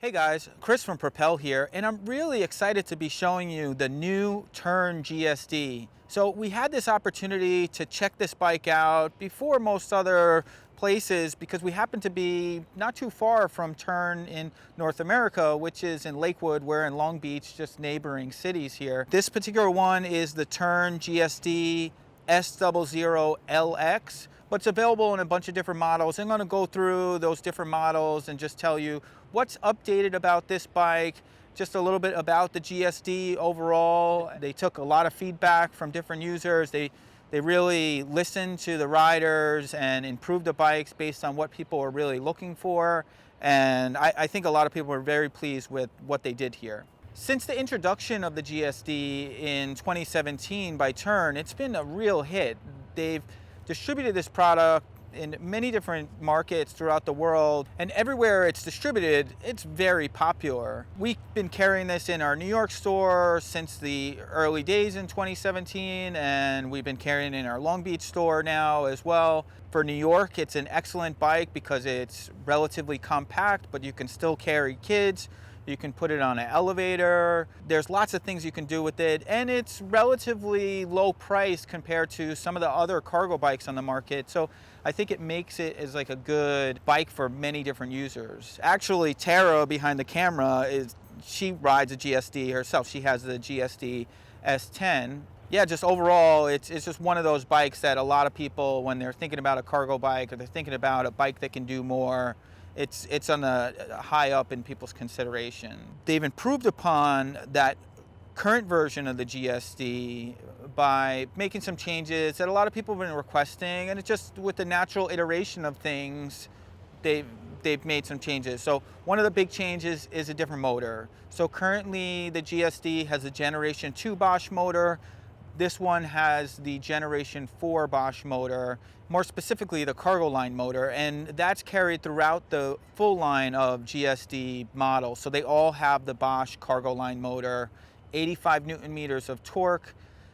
Hey guys, Chris from Propel here, and I'm really excited to be showing you the new Tern GSD. So we had this opportunity to check this bike out before most other places because we happen to be not too far from Tern in North America, which is in Lakewood. We're in Long Beach, just neighboring cities here. This particular one is the Tern GSD S00 LX. But it's available in a bunch of different models. I'm going to go through those different models and just tell you what's updated about this bike, just a little bit about the GSD overall. They took a lot of feedback from different users. They really listened to the riders and improved the bikes based on what people are really looking for. And I think a lot of people are very pleased with what they did here. Since the introduction of the GSD in 2017 by Tern, it's been a real hit. They've distributed this product in many different markets throughout the world, and everywhere it's distributed, it's very popular. We've been carrying this in our New York store since the early days in 2017, and we've been carrying it in our Long Beach store now as well. For New York, it's an excellent bike because it's relatively compact, but you can still carry kids. You can put it on an elevator. There's lots of things you can do with it, and it's relatively low priced compared to some of the other cargo bikes on the market. So I think it makes it as like a good bike for many different users. Actually, Tara behind the camera she rides a GSD herself. She has the GSD S10. Yeah, just overall, it's just one of those bikes that a lot of people, when they're thinking about a cargo bike or they're thinking about a bike that can do more, it's on the high up in people's consideration. They've improved upon that current version of the GSD by making some changes that a lot of people have been requesting, and it's just with the natural iteration of things, they've made some changes. So one of the big changes is a different motor. So currently the GSD has a Generation 2 Bosch motor. This one has the Generation 4 Bosch motor, more specifically the cargo line motor, and that's carried throughout the full line of GSD models. So they all have the Bosch cargo line motor, 85 Newton meters of torque.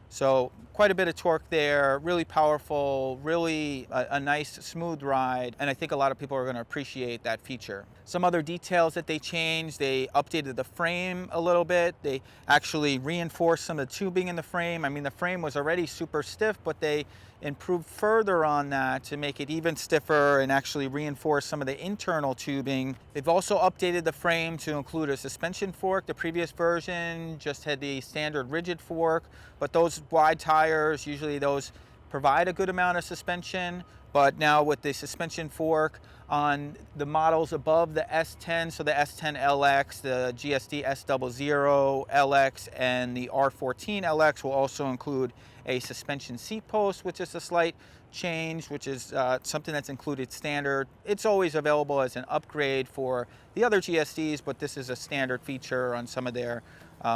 So quite a bit of torque there, really powerful, really a nice smooth ride, and I think a lot of people are going to appreciate that feature. Some other details that they changed: they updated the frame a little bit. They actually reinforced some of the tubing in the frame. I mean, the frame was already super stiff, but they improved further on that to make it even stiffer and actually reinforce some of the internal tubing. They've also updated the frame to include a suspension fork. The previous version just had the standard rigid fork, but those wide tires, usually those provide a good amount of suspension. But now with the suspension fork on the models above the S10, so the S10 LX, the GSD S00 LX, and the R14 LX will also include a suspension seat post, which is a slight change, which is something that's included standard. It's always available as an upgrade for the other GSDs, but this is a standard feature on some of their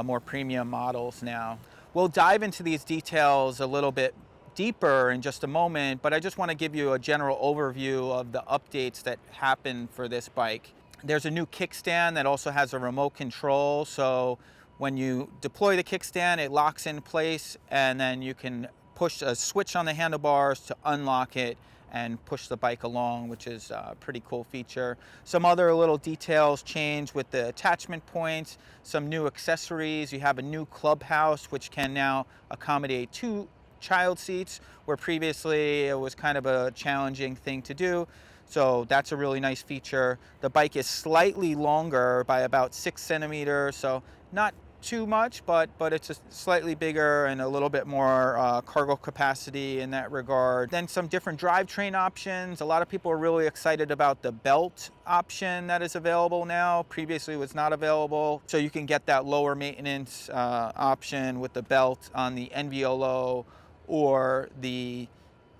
more premium models now. We'll dive into these details a little bit deeper in just a moment, but I just want to give you a general overview of the updates that happened for this bike. There's a new kickstand that also has a remote control, so when you deploy the kickstand, it locks in place, and then you can push a switch on the handlebars to unlock it and push the bike along, which is a pretty cool feature. Some other little details change with the attachment points, some new accessories. You have a new Clubhouse, which can now accommodate 2 child seats, where previously it was kind of a challenging thing to do. So that's a really nice feature. The bike is slightly longer by about 6 centimeters, so not too much, but it's slightly bigger and a little bit more cargo capacity in that regard. Then some different drivetrain options. A lot of people are really excited about the belt option that is available now. Previously was not available. So you can get that lower maintenance option with the belt on the NVOLO or the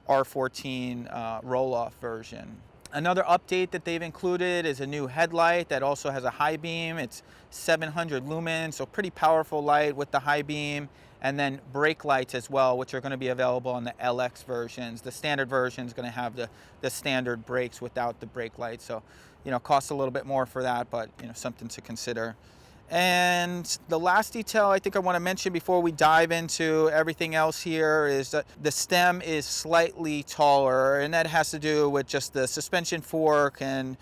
R14 Rohloff version. Another update that they've included is a new headlight that also has a high beam. It's 700 lumens, so pretty powerful light with the high beam. And then brake lights as well, which are going to be available on the LX versions. The standard version is going to have the standard brakes without the brake lights. So, costs a little bit more for that, but something to consider. And the last detail I think I want to mention before we dive into everything else here is that the stem is slightly taller, and that has to do with just the suspension fork and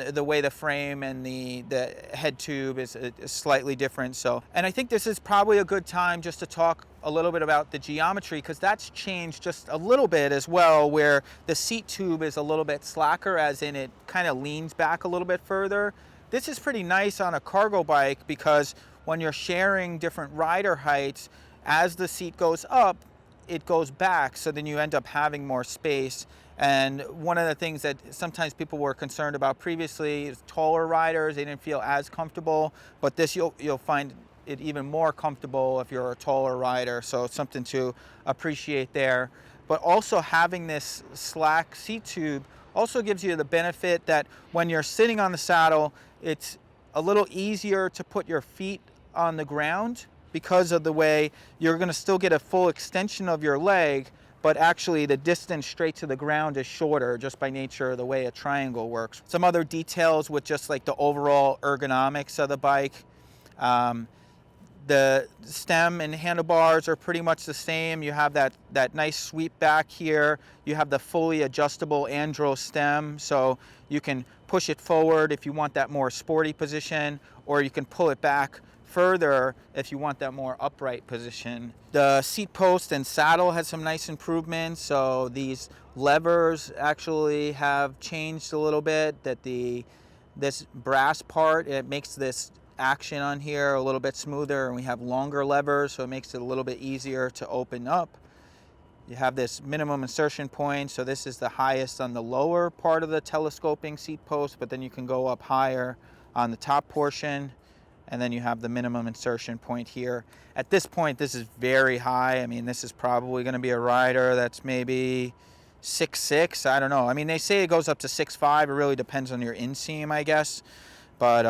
the way the frame and the head tube is slightly different. So, and I think this is probably a good time just to talk a little bit about the geometry, because that's changed just a little bit as well, where the seat tube is a little bit slacker, as in it kind of leans back a little bit further. This is pretty nice on a cargo bike because when you're sharing different rider heights, as the seat goes up, it goes back, so then you end up having more space. And one of the things that sometimes people were concerned about previously is taller riders, they didn't feel as comfortable, but this you'll find it even more comfortable if you're a taller rider, so it's something to appreciate there. But also having this slack seat tube also gives you the benefit that when you're sitting on the saddle, it's a little easier to put your feet on the ground because of the way you're going to still get a full extension of your leg, but actually the distance straight to the ground is shorter just by nature of the way a triangle works. Some other details with just like the overall ergonomics of the bike. The stem and handlebars are pretty much the same. You have that nice sweep back here. You have the fully adjustable andro stem, so you can push it forward if you want that more sporty position, or you can pull it back further if you want that more upright position. The seat post and saddle has some nice improvements. So these levers actually have changed a little bit. That this brass part, it makes this action on here a little bit smoother, and we have longer levers, so it makes it a little bit easier to open up. You have this minimum insertion point, so this is the highest on the lower part of the telescoping seat post, but then you can go up higher on the top portion, and then you have the minimum insertion point here. At this point, this is very high. I mean, this is probably going to be a rider that's maybe 6'6", I don't know. I mean, they say it goes up to 6'5", it really depends on your inseam, I guess, but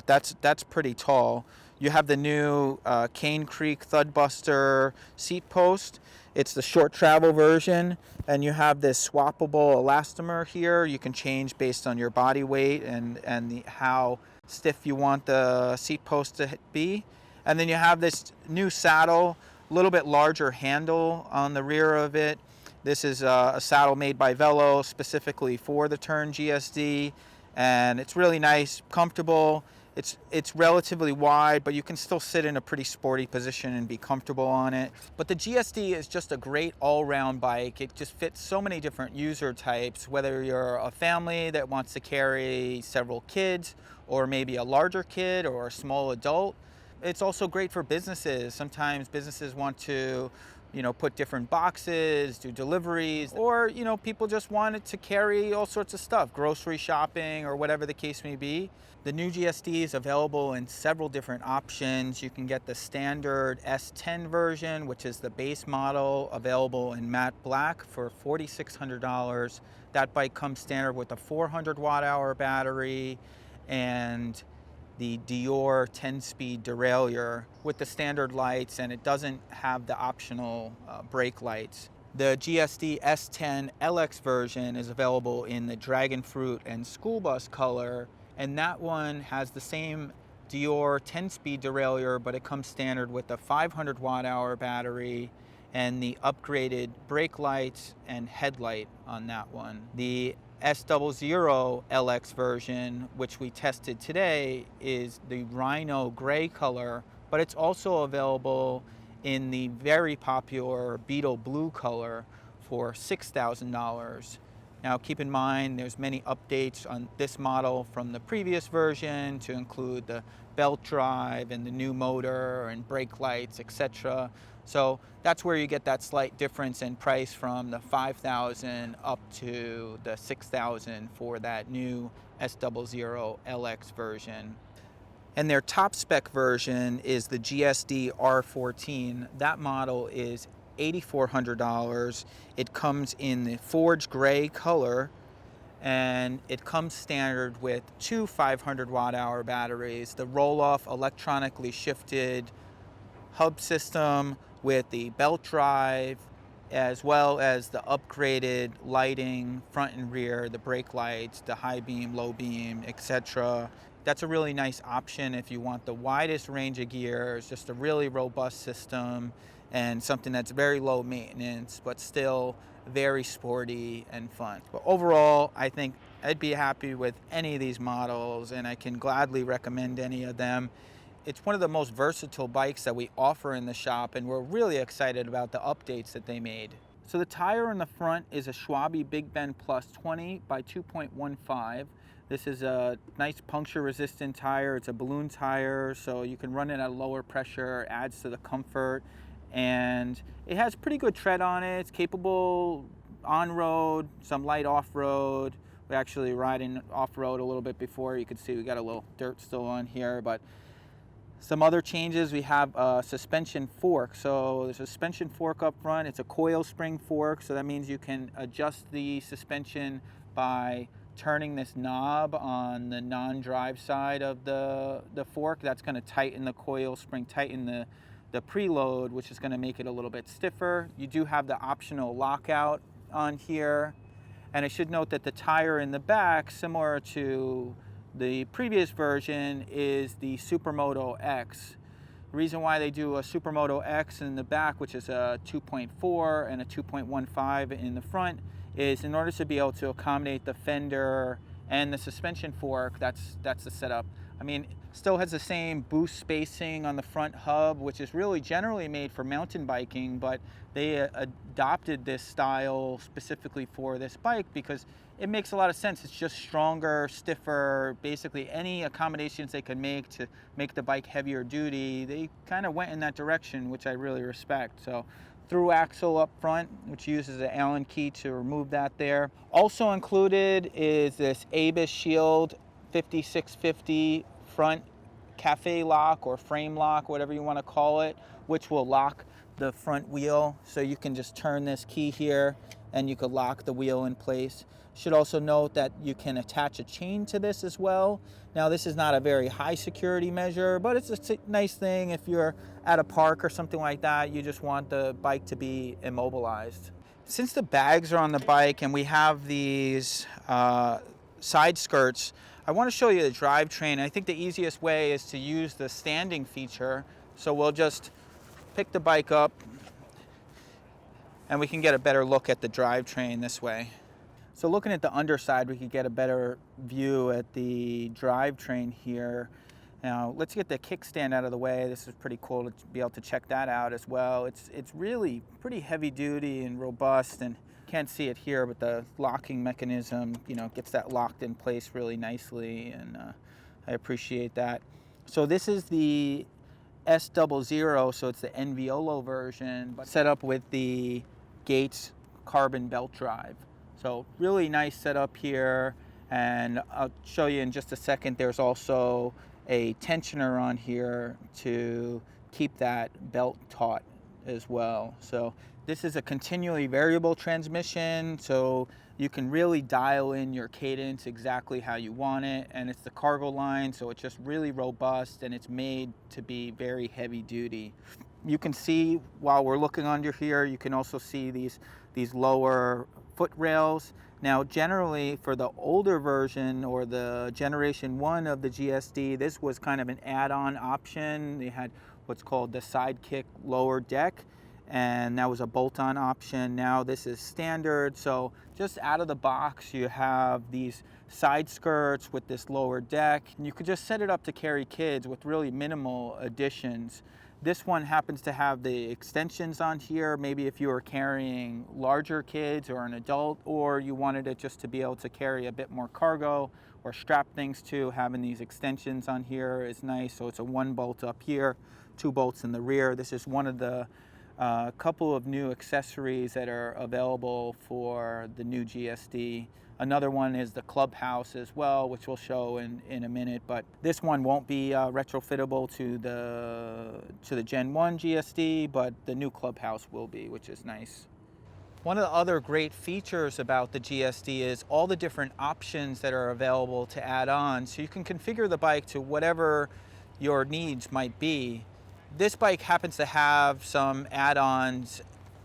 that's pretty tall. You have the new Cane Creek Thudbuster seat post. It's the short travel version, and you have this swappable elastomer here. You can change based on your body weight and how stiff you want the seat post to be. And then you have this new saddle, a little bit larger handle on the rear of it. This is a saddle made by Velo specifically for the Tern GSD, and it's really nice, comfortable. It's relatively wide, but you can still sit in a pretty sporty position and be comfortable on it. But the GSD is just a great all-round bike. It just fits so many different user types, whether you're a family that wants to carry several kids, or maybe a larger kid or a small adult. It's also great for businesses. Sometimes businesses want to put different boxes, do deliveries, or, people just wanted to carry all sorts of stuff, grocery shopping or whatever the case may be. The new GSD is available in several different options. You can get the standard S10 version, which is the base model, available in matte black for $4,600. That bike comes standard with a 400 watt-hour battery and the Dior 10-speed derailleur with the standard lights, and it doesn't have the optional brake lights. The GSD S10 LX version is available in the Dragon Fruit and School Bus color, and that one has the same Dior 10-speed derailleur, but it comes standard with a 500 watt-hour battery and the upgraded brake lights and headlight on that one. The S00 LX version, which we tested today, is the Rhino gray color, but it's also available in the very popular Beetle blue color for $6,000. Now keep in mind there's many updates on this model from the previous version to include the belt drive and the new motor and brake lights, etc. So that's where you get that slight difference in price from the $5,000 up to the $6,000 for that new S00 LX version. And their top spec version is the GSD R14. That model is $8,400. It comes in the forge gray color, and it comes standard with two 500 watt-hour batteries, the Rohloff electronically shifted hub system with the belt drive, as well as the upgraded lighting, front and rear, the brake lights, the high beam, low beam, etc., That's a really nice option if you want the widest range of gears, just a really robust system and something that's very low maintenance, but still very sporty and fun. But overall, I think I'd be happy with any of these models, and I can gladly recommend any of them. It's one of the most versatile bikes that we offer in the shop, and we're really excited about the updates that they made. So the tire in the front is a Schwalbe Big Bend Plus 20 by 2.15. This is a nice puncture resistant tire. It's a balloon tire, so you can run it at a lower pressure, adds to the comfort, and it has pretty good tread on it. It's capable on-road, some light off-road. We're actually riding off-road a little bit before. You can see we got a little dirt still on here, but some other changes, we have a suspension fork. So the suspension fork up front, it's a coil spring fork, so that means you can adjust the suspension by turning this knob on the non-drive side of the fork. That's going to tighten the coil spring, tighten the preload, which is going to make it a little bit stiffer. You do have the optional lockout on here. And I should note that the tire in the back, similar to the previous version, is the Supermoto X. The reason why they do a Supermoto X in the back, which is a 2.4 and a 2.15 in the front, is in order to be able to accommodate the fender and the suspension fork. That's the setup. I mean, still has the same boost spacing on the front hub, which is really generally made for mountain biking, but they adopted this style specifically for this bike because it makes a lot of sense. It's just stronger, stiffer, basically any accommodations they could make to make the bike heavier duty. They kind of went in that direction, which I really respect. So through axle up front, which uses an Allen key to remove that there. Also included is this Abus Shield 5650 front cafe lock or frame lock, whatever you want to call it, which will lock the front wheel. So you can just turn this key here and you could lock the wheel in place. Should also note that you can attach a chain to this as well. Now this is not a very high security measure, but it's a nice thing if you're at a park or something like that. You just want the bike to be immobilized. Since the bags are on the bike and we have these side skirts, I want to show you the drivetrain. I think the easiest way is to use the standing feature. So we'll just pick the bike up and we can get a better look at the drivetrain this way. So looking at the underside, we could get a better view at the drivetrain here. Now let's get the kickstand out of the way. This is pretty cool to be able to check that out as well. It's really pretty heavy duty and robust, and can't see it here, but the locking mechanism, gets that locked in place really nicely, and I appreciate that. So this is the S00, so it's the NVOLO version, but set up with the Gates carbon belt drive. So really nice setup here, and I'll show you in just a second. There's also a tensioner on here to keep that belt taut as well. So this is a continually variable transmission, so you can really dial in your cadence exactly how you want it, and it's the cargo line, so it's just really robust and it's made to be very heavy duty. You can see while we're looking under here, you can also see these lower foot rails. Now generally for the older version or the generation 1 of the GSD, this was kind of an add-on option. They had what's called the Sidekick lower deck, and that was a bolt-on option. Now this is standard, so just out of the box you have these side skirts with this lower deck, and you could just set it up to carry kids with really minimal additions. This one happens to have the extensions on here, maybe if you were carrying larger kids or an adult, or you wanted it just to be able to carry a bit more cargo or strap things to. Having these extensions on here is nice. So it's a 1 bolt up here, 2 bolts in the rear. This is one of the couple of new accessories that are available for the new GSD. Another one is the Clubhouse as well, which we'll show in a minute, but this one won't be retrofittable to the Gen 1 GSD, but the new Clubhouse will be, which is nice. One of the other great features about the GSD is all the different options that are available to add on, so you can configure the bike to whatever your needs might be. This bike happens to have some add-ons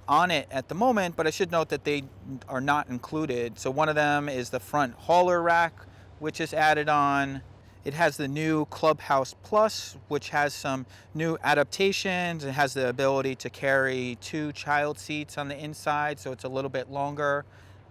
on it at the moment, but I should note that they are not included. So one of them is the front hauler rack, which is added on. It has the new Clubhouse Plus, which has some new adaptations. It has the ability to carry 2 child seats on the inside, so it's a little bit longer.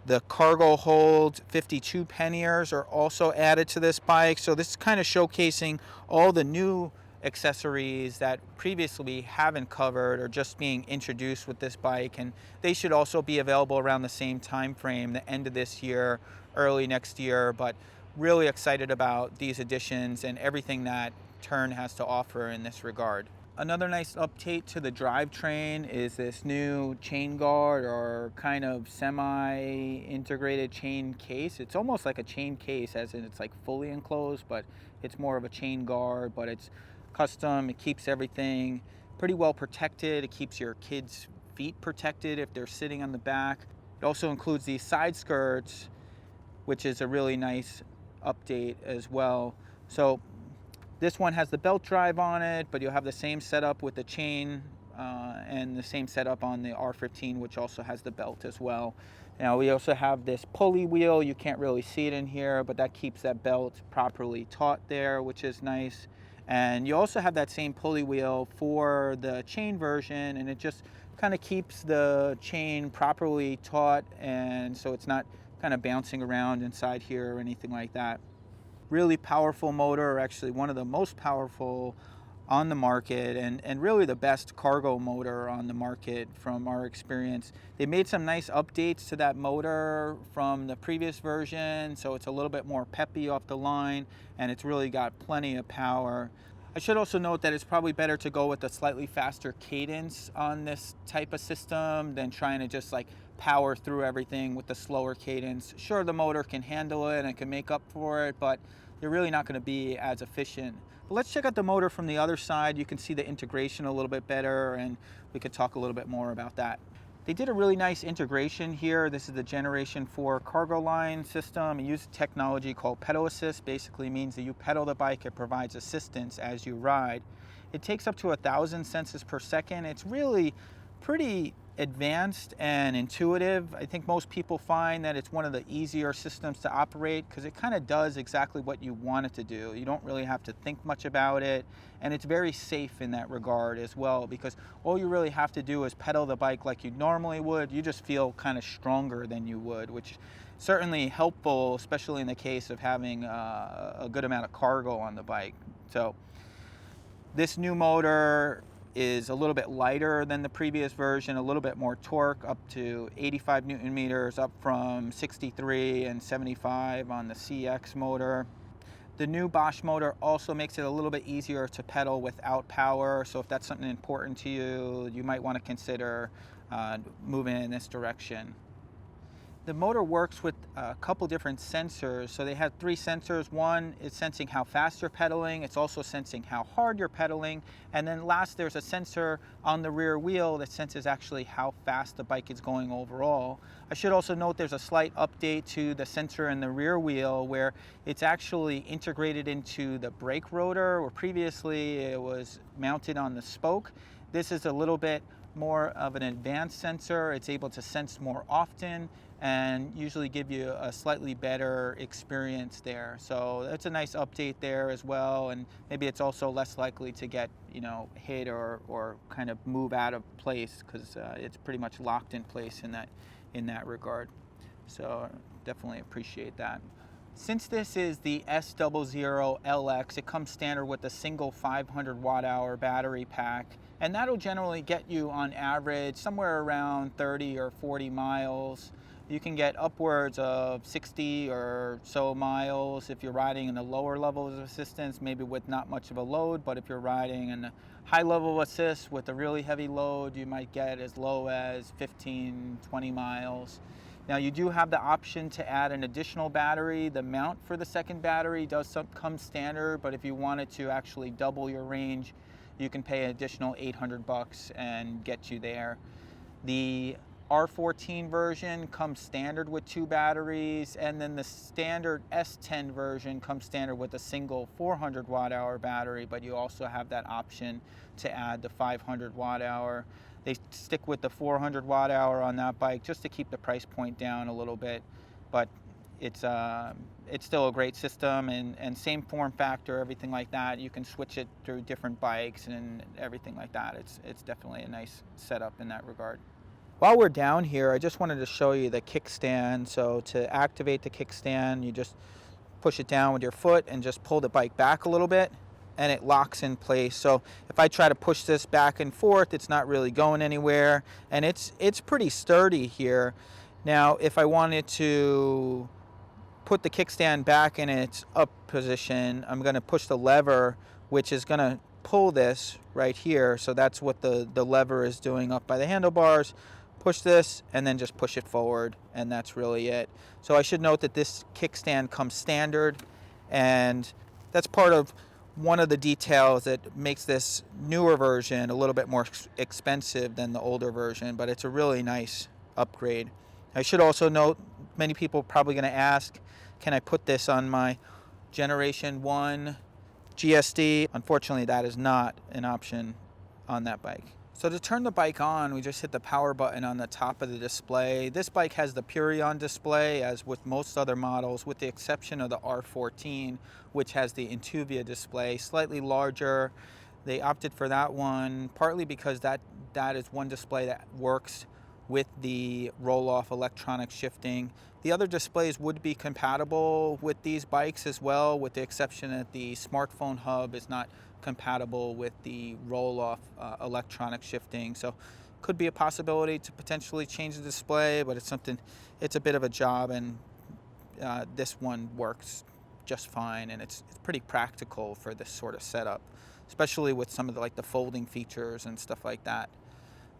The cargo hold 52 panniers are also added to this bike. So this is kind of showcasing all the new accessories that previously we haven't covered or just being introduced with this bike, and they should also be available around the same time frame, the end of this year, early next year. But really excited about these additions and everything that Tern has to offer in this regard. Another nice update to the drivetrain is this new chain guard, or kind of semi-integrated chain case. It's almost like a chain case, as in it's like fully enclosed, but it's more of a chain guard, but it's custom. It keeps everything pretty well protected. It keeps your kids' feet protected if they're sitting on the back. It also includes these side skirts, which is a really nice update as well. So this one has the belt drive on it, but you'll have the same setup with the chain and the same setup on the R14, which also has the belt as well. Now we also have this pulley wheel. You can't really see it in here, but that keeps that belt properly taut there, which is nice. And you also have that same pulley wheel for the chain version, and it just kind of keeps the chain properly taut, and so it's not kind of bouncing around inside here or anything like that. Really powerful motor, actually one of the most powerful on the market, and really the best cargo motor on the market from our experience. They made some nice updates to that motor from the previous version, so it's a little bit more peppy off the line, and it's really got plenty of power. I should also note that it's probably better to go with a slightly faster cadence on this type of system than trying to just like power through everything with the slower cadence. Sure, the motor can handle it and it can make up for it, but you're really not going to be as efficient. But let's check out the motor from the other side. You can see the integration a little bit better, and we could talk a little bit more about that. They did a really nice integration here. This is the Generation 4 cargo line system. It uses technology called pedal assist. Basically means that you pedal the bike, it provides assistance as you ride. It takes up to 1,000 senses per second. It's really pretty advanced and intuitive. I think most people find that it's one of the easier systems to operate because it kind of does exactly what you want it to do. You don't really have to think much about it, and it's very safe in that regard as well, because all you really have to do is pedal the bike like you normally would. You just feel kind of stronger than you would, which is certainly helpful, especially in the case of having a good amount of cargo on the bike. So this new motor is a little bit lighter than the previous version, a little bit more torque, up to 85 Newton meters, up from 63 and 75 on the CX motor. The new Bosch motor also makes it a little bit easier to pedal without power, so if that's something important to you, you might want to consider moving in this direction. The motor works with a couple different sensors. So they have 3 sensors. One is sensing how fast you're pedaling. It's also sensing how hard you're pedaling. And then last, there's a sensor on the rear wheel that senses actually how fast the bike is going overall. I should also note there's a slight update to the sensor in the rear wheel, where it's actually integrated into the brake rotor, where previously it was mounted on the spoke. This is a little bit more of an advanced sensor. It's able to sense more often and usually give you a slightly better experience there. So that's a nice update there as well, and maybe it's also less likely to get, hit or kind of move out of place, because it's pretty much locked in place in that regard. So definitely appreciate that. Since this is the S00 LX, it comes standard with a single 500 watt-hour battery pack, and that'll generally get you on average somewhere around 30 or 40 miles. You can get upwards of 60 or so miles if you're riding in the lower levels of assistance, maybe with not much of a load. But if you're riding in a high level of assist with a really heavy load, you might get as low as 15, 20 miles. Now you do have the option to add an additional battery. The mount for the second battery does come standard, but if you wanted to actually double your range, you can pay an additional $800 and get you there. The R14 version comes standard with 2 batteries, and then the standard S10 version comes standard with a single 400 watt-hour battery, but you also have that option to add the 500 watt-hour. They stick with the 400 watt-hour on that bike just to keep the price point down a little bit, but it's it's still a great system, and same form factor, everything like that. You can switch it through different bikes and everything like that. It's definitely a nice setup in that regard. While we're down here, I just wanted to show you the kickstand. So to activate the kickstand, you just push it down with your foot and just pull the bike back a little bit, and it locks in place. So if I try to push this back and forth, it's not really going anywhere, and it's pretty sturdy here. Now, if I wanted to put the kickstand back in its up position, I'm going to push the lever, which is going to pull this right here. So that's what the lever is doing up by the handlebars. Push this and then just push it forward, and that's really it. So I should note that this kickstand comes standard, and that's part of one of the details that makes this newer version a little bit more expensive than the older version, but it's a really nice upgrade. I should also note, many people are probably going to ask, can I put this on my Generation 1 GSD? Unfortunately, that is not an option on that bike. So to turn the bike on, we just hit the power button on the top of the display. This bike has the Purion display, as with most other models, with the exception of the R14, which has the Intuvia display, slightly larger. They opted for that one, partly because that is one display that works with the Rohloff electronic shifting. The other displays would be compatible with these bikes as well, with the exception that the smartphone hub is not compatible with the Rohloff electronic shifting. So could be a possibility to potentially change the display, but it's a bit of a job, and this one works just fine, and it's pretty practical for this sort of setup, especially with some of the folding features and stuff like that.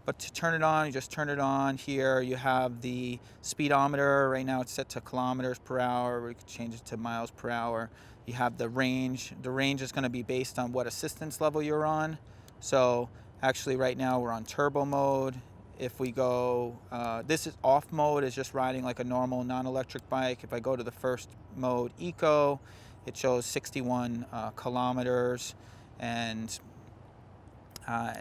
But to turn it on, you just turn it on. Here you have the speedometer. Right now it's set to kilometers per hour. We could change it to miles per hour. You have the range. The range is going to be based on what assistance level you're on. So actually right now we're on turbo mode. If we go, this is off mode, is just riding like a normal non-electric bike. If I go to the first mode, eco, it shows 61 kilometers, and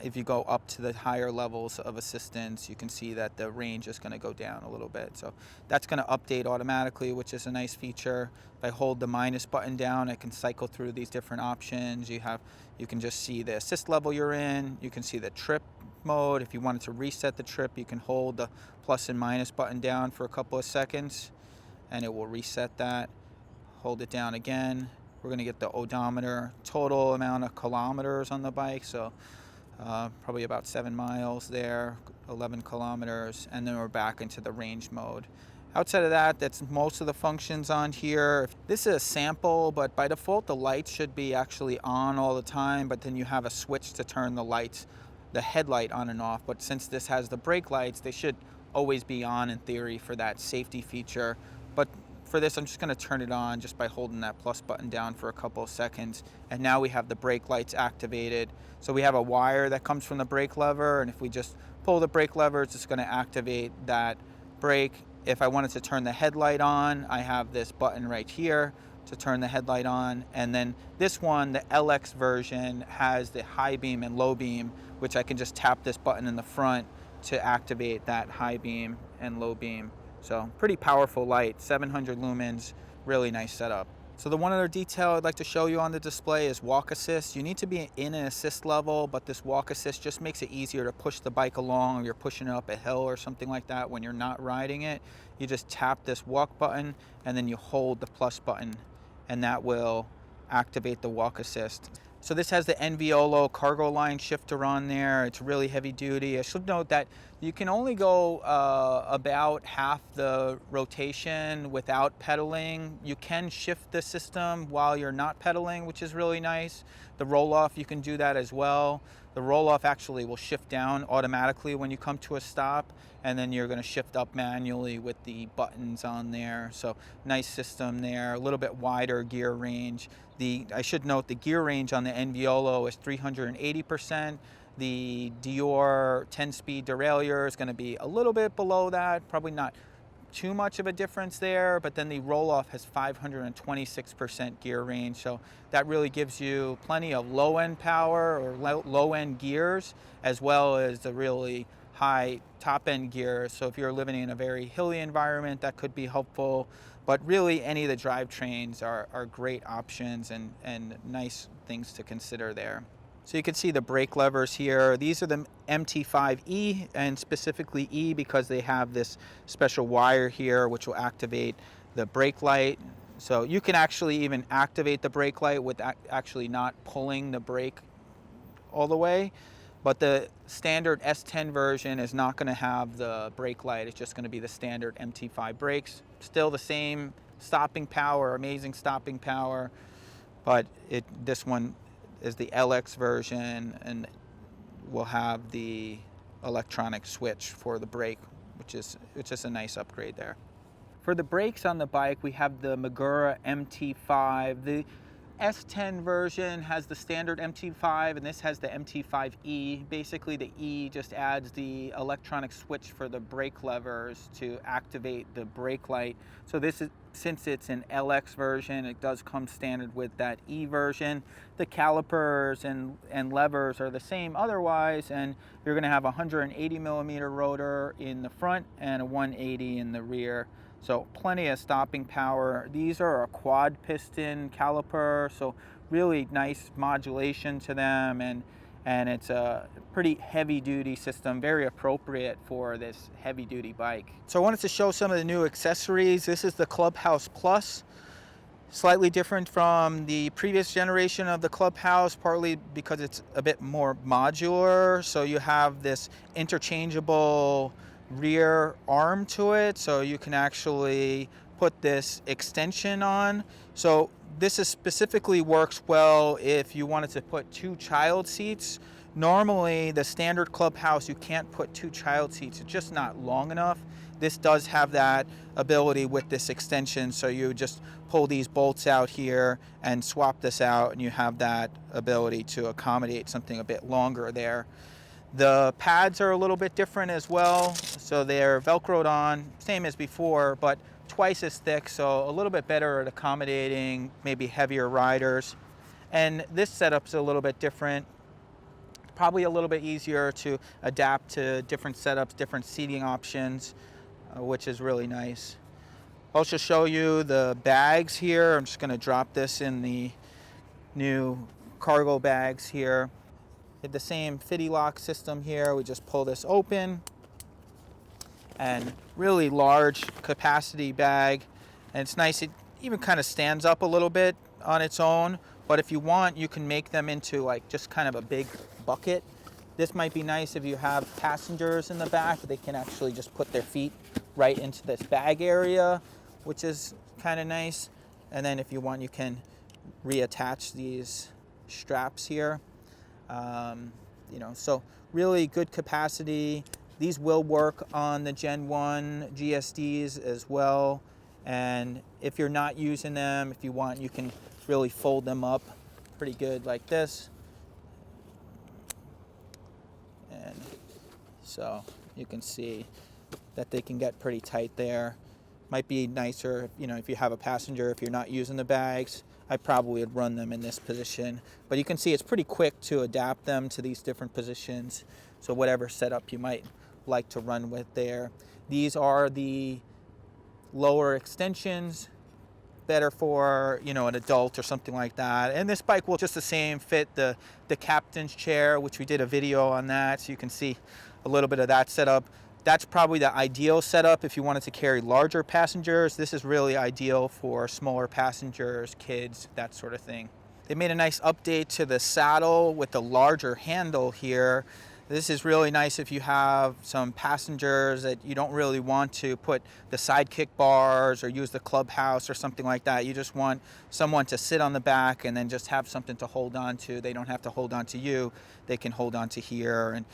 if you go up to the higher levels of assistance, you can see that the range is going to go down a little bit. So that's going to update automatically, which is a nice feature. If I hold the minus button down, I can cycle through these different options. You can just see the assist level you're in. You can see the trip mode. If you wanted to reset the trip, you can hold the plus and minus button down for a couple of seconds, and it will reset that. Hold it down again. We're going to get the odometer, total amount of kilometers on the bike. So probably about 7 miles there, 11 kilometers, and then we're back into the range mode. Outside of that, that's most of the functions on here. This is a sample, but by default the lights should be actually on all the time, but then you have a switch to turn the headlight on and off. But since this has the brake lights, they should always be on in theory for that safety feature. But for this, I'm just going to turn it on just by holding that plus button down for a couple of seconds. And now we have the brake lights activated. So we have a wire that comes from the brake lever, and if we just pull the brake lever, it's just going to activate that brake. If I wanted to turn the headlight on, I have this button right here to turn the headlight on. And then this one, the LX version, has the high beam and low beam, which I can just tap this button in the front to activate that high beam and low beam. So pretty powerful light, 700 lumens, really nice setup. So the one other detail I'd like to show you on the display is walk assist. You need to be in an assist level, but this walk assist just makes it easier to push the bike along, or you're pushing it up a hill or something like that when you're not riding it. You just tap this walk button and then you hold the plus button, and that will activate the walk assist. So this has the NVOLO cargo line shifter on there. It's really heavy duty. I should note that you can only go about half the rotation without pedaling. You can shift the system while you're not pedaling, which is really nice. The Rohloff, you can do that as well. The Rohloff actually will shift down automatically when you come to a stop, and then you're going to shift up manually with the buttons on there. So nice system there, a little bit wider gear range. I should note the gear range on the NVOLO is 380%. The Dior 10-speed derailleur is going to be a little bit below that, probably not too much of a difference there, but then the Rohloff has 526% gear range, so that really gives you plenty of low-end power or low-end gears, as well as the really high top-end gears. So if you're living in a very hilly environment, that could be helpful. But really, any of the drivetrains are great options and nice things to consider there. So you can see the brake levers here. These are the MT5E, and specifically E because they have this special wire here which will activate the brake light. So you can actually even activate the brake light with actually not pulling the brake all the way. But the standard S10 version is not going to have the brake light. It's just going to be the standard MT5 brakes. Still the same stopping power, amazing stopping power, but this one is the LX version and will have the electronic switch for the brake, which is a nice upgrade there. For the brakes on the bike, we have the Magura MT5. The S10 version has the standard MT5, and this has the MT5E. Basically, the E just adds the electronic switch for the brake levers to activate the brake light. So this is, since it's an LX version, it does come standard with that E version. The calipers and levers are the same otherwise, and you're going to have a 180 millimeter rotor in the front and a 180 in the rear. So plenty of stopping power. These are a quad piston caliper, so really nice modulation to them, and it's a pretty heavy duty system, very appropriate for this heavy duty bike. So I wanted to show some of the new accessories. This is the Clubhouse Plus. Slightly different from the previous generation of the Clubhouse, partly because it's a bit more modular. So you have this interchangeable rear arm to it, so you can actually put this extension on. So this is specifically works well if you wanted to put 2 child seats. Normally the standard Clubhouse, you can't put 2 child seats, it's just not long enough. This does have that ability with this extension, so you just pull these bolts out here and swap this out, and you have that ability to accommodate something a bit longer there. The pads are a little bit different as well, so they're velcroed on, same as before, but twice as thick, so a little bit better at accommodating maybe heavier riders. And this setup's a little bit different, probably a little bit easier to adapt to different setups, different seating options, which is really nice. I'll also show you the bags here. I'm just going to drop this in the new cargo bags here. The same fitty lock system here. We just pull this open, and really large capacity bag, and it's nice. It even kind of stands up a little bit on its own, but if you want, you can make them into like just kind of a big bucket. This might be nice if you have passengers in the back. They can actually just put their feet right into this bag area, which is kind of nice. And then if you want, you can reattach these straps here. So really good capacity. These will work on the Gen 1 GSDs as well. And if you're not using them, if you want, you can really fold them up pretty good like this. And so you can see that they can get pretty tight there. Might be nicer, if you have a passenger, if you're not using the bags. I probably would run them in this position, but you can see it's pretty quick to adapt them to these different positions. So whatever setup you might like to run with there. These are the lower extensions, better for, an adult or something like that. And this bike will just the same fit the captain's chair, which we did a video on that. So you can see a little bit of that setup. That's probably the ideal setup if you wanted to carry larger passengers. This is really ideal for smaller passengers, kids, that sort of thing. They made a nice update to the saddle with the larger handle here. This is really nice if you have some passengers that you don't really want to put the sidekick bars or use the Clubhouse or something like that. You just want someone to sit on the back and then just have something to hold on to. They don't have to hold on to you. They can hold on to here. And,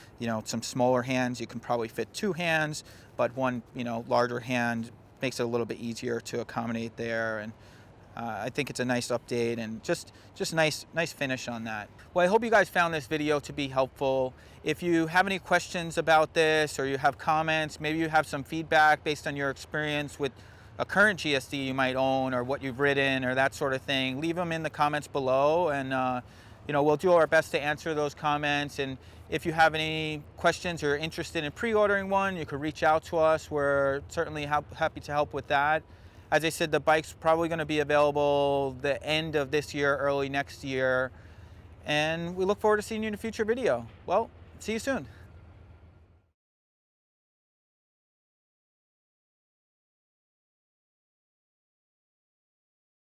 some smaller hands, you can probably fit 2 hands, but one, larger hand makes it a little bit easier to accommodate there. And I think it's a nice update and just nice finish on that. Well, I hope you guys found this video to be helpful. If you have any questions about this or you have comments, maybe you have some feedback based on your experience with a current GSD you might own or what you've ridden or that sort of thing, leave them in the comments below, and we'll do our best to answer those comments. And if you have any questions or you're interested in pre-ordering one, you could reach out to us. We're certainly happy to help with that. As I said, the bike's probably going to be available the end of this year, early next year. And we look forward to seeing you in a future video. Well, see you soon.